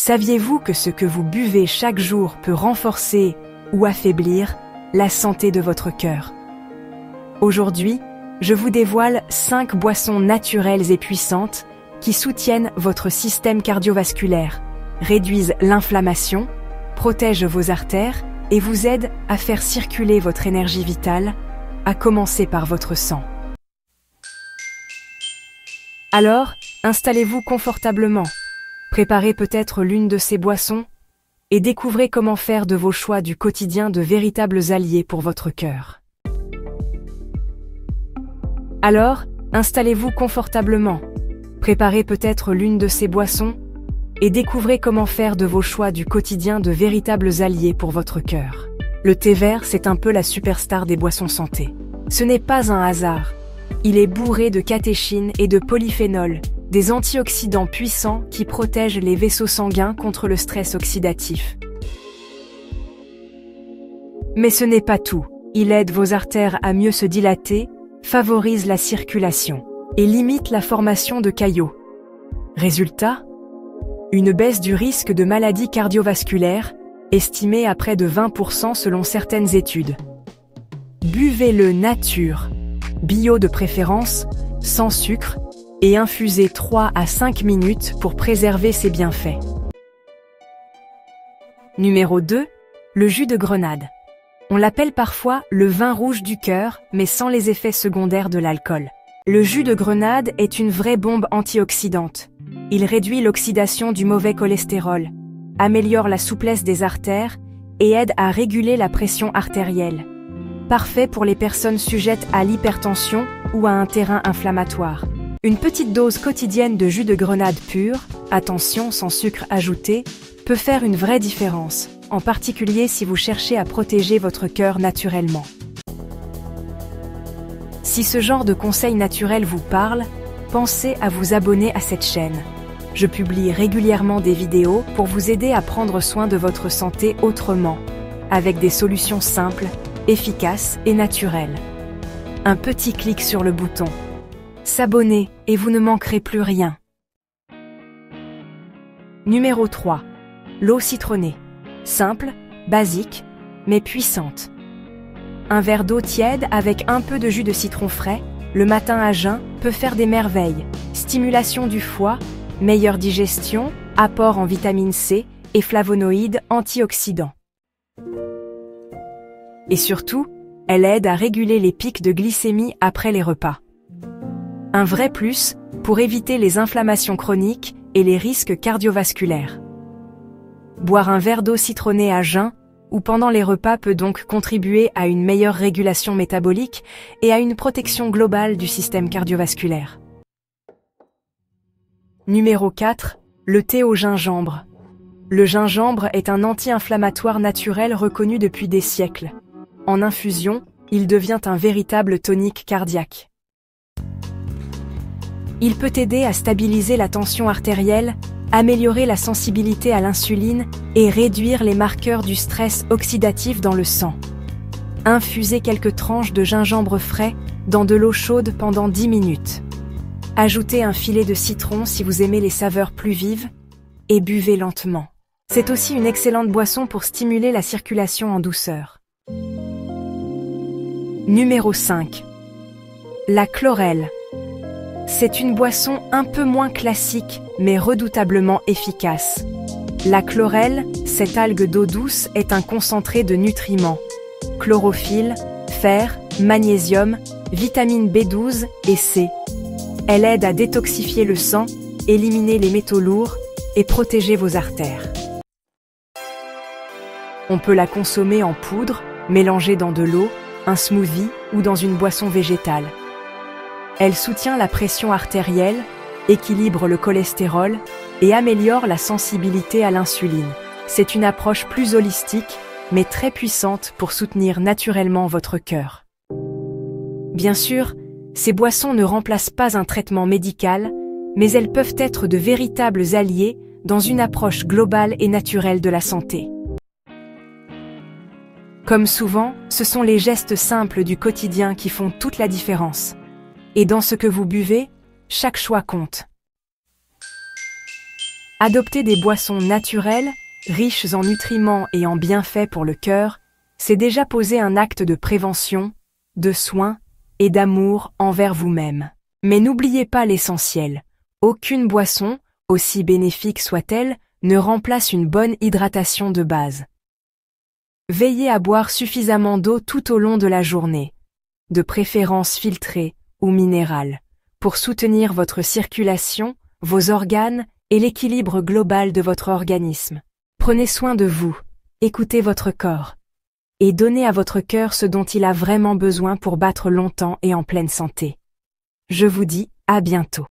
Saviez-vous que ce que vous buvez chaque jour peut renforcer ou affaiblir la santé de votre cœur? Aujourd'hui, je vous dévoile 5 boissons naturelles et puissantes qui soutiennent votre système cardiovasculaire, réduisent l'inflammation, protègent vos artères et vous aident à faire circuler votre énergie vitale, à commencer par votre sang. Alors, installez-vous confortablement, préparez peut-être l'une de ces boissons et découvrez comment faire de vos choix du quotidien de véritables alliés pour votre cœur. Alors, installez-vous confortablement, préparez peut-être l'une de ces boissons et découvrez comment faire de vos choix du quotidien de véritables alliés pour votre cœur. Le thé vert, c'est un peu la superstar des boissons santé. Ce n'est pas un hasard. Il est bourré de catéchines et de polyphénols, des antioxydants puissants qui protègent les vaisseaux sanguins contre le stress oxydatif. Mais ce n'est pas tout. Il aide vos artères à mieux se dilater, favorise la circulation et limite la formation de caillots. Résultat, une baisse du risque de maladies cardiovasculaires, estimée à près de 20% selon certaines études. Buvez-le nature, bio de préférence, sans sucre, et infusez 3 à 5 minutes pour préserver ses bienfaits. Numéro 2, le jus de grenade. On l'appelle parfois le vin rouge du cœur, mais sans les effets secondaires de l'alcool. Le jus de grenade est une vraie bombe antioxydante. Il réduit l'oxydation du mauvais cholestérol, améliore la souplesse des artères et aide à réguler la pression artérielle. Parfait pour les personnes sujettes à l'hypertension ou à un terrain inflammatoire. Une petite dose quotidienne de jus de grenade pur, attention sans sucre ajouté, peut faire une vraie différence, en particulier si vous cherchez à protéger votre cœur naturellement. Si ce genre de conseils naturels vous parle, pensez à vous abonner à cette chaîne. Je publie régulièrement des vidéos pour vous aider à prendre soin de votre santé autrement, avec des solutions simples, efficaces et naturelles. Un petit clic sur le bouton s'abonner et vous ne manquerez plus rien. Numéro 3. L'eau citronnée. Simple, basique, mais puissante. Un verre d'eau tiède avec un peu de jus de citron frais, le matin à jeun, peut faire des merveilles. Stimulation du foie, meilleure digestion, apport en vitamine C et flavonoïdes antioxydants. Et surtout, elle aide à réguler les pics de glycémie après les repas. Un vrai plus pour éviter les inflammations chroniques et les risques cardiovasculaires. Boire un verre d'eau citronnée à jeun ou pendant les repas peut donc contribuer à une meilleure régulation métabolique et à une protection globale du système cardiovasculaire. Numéro 4. Le thé au gingembre. Le gingembre est un anti-inflammatoire naturel reconnu depuis des siècles. En infusion, il devient un véritable tonique cardiaque. Il peut aider à stabiliser la tension artérielle, améliorer la sensibilité à l'insuline et réduire les marqueurs du stress oxydatif dans le sang. Infusez quelques tranches de gingembre frais dans de l'eau chaude pendant 10 minutes. Ajoutez un filet de citron si vous aimez les saveurs plus vives et buvez lentement. C'est aussi une excellente boisson pour stimuler la circulation en douceur. Numéro 5. La chlorelle. C'est une boisson un peu moins classique, mais redoutablement efficace. La chlorelle, cette algue d'eau douce, est un concentré de nutriments. Chlorophylle, fer, magnésium, vitamine B12 et C. Elle aide à détoxifier le sang, éliminer les métaux lourds et protéger vos artères. On peut la consommer en poudre, mélangée dans de l'eau, un smoothie ou dans une boisson végétale. Elle soutient la pression artérielle, équilibre le cholestérol et améliore la sensibilité à l'insuline. C'est une approche plus holistique, mais très puissante pour soutenir naturellement votre cœur. Bien sûr, ces boissons ne remplacent pas un traitement médical, mais elles peuvent être de véritables alliés dans une approche globale et naturelle de la santé. Comme souvent, ce sont les gestes simples du quotidien qui font toute la différence. Et dans ce que vous buvez, chaque choix compte. Adopter des boissons naturelles, riches en nutriments et en bienfaits pour le cœur, c'est déjà poser un acte de prévention, de soin et d'amour envers vous-même. Mais n'oubliez pas l'essentiel. Aucune boisson, aussi bénéfique soit-elle, ne remplace une bonne hydratation de base. Veillez à boire suffisamment d'eau tout au long de la journée, de préférence filtrée ou minérale, pour soutenir votre circulation, vos organes et l'équilibre global de votre organisme. Prenez soin de vous, écoutez votre corps, et donnez à votre cœur ce dont il a vraiment besoin pour battre longtemps et en pleine santé. Je vous dis à bientôt.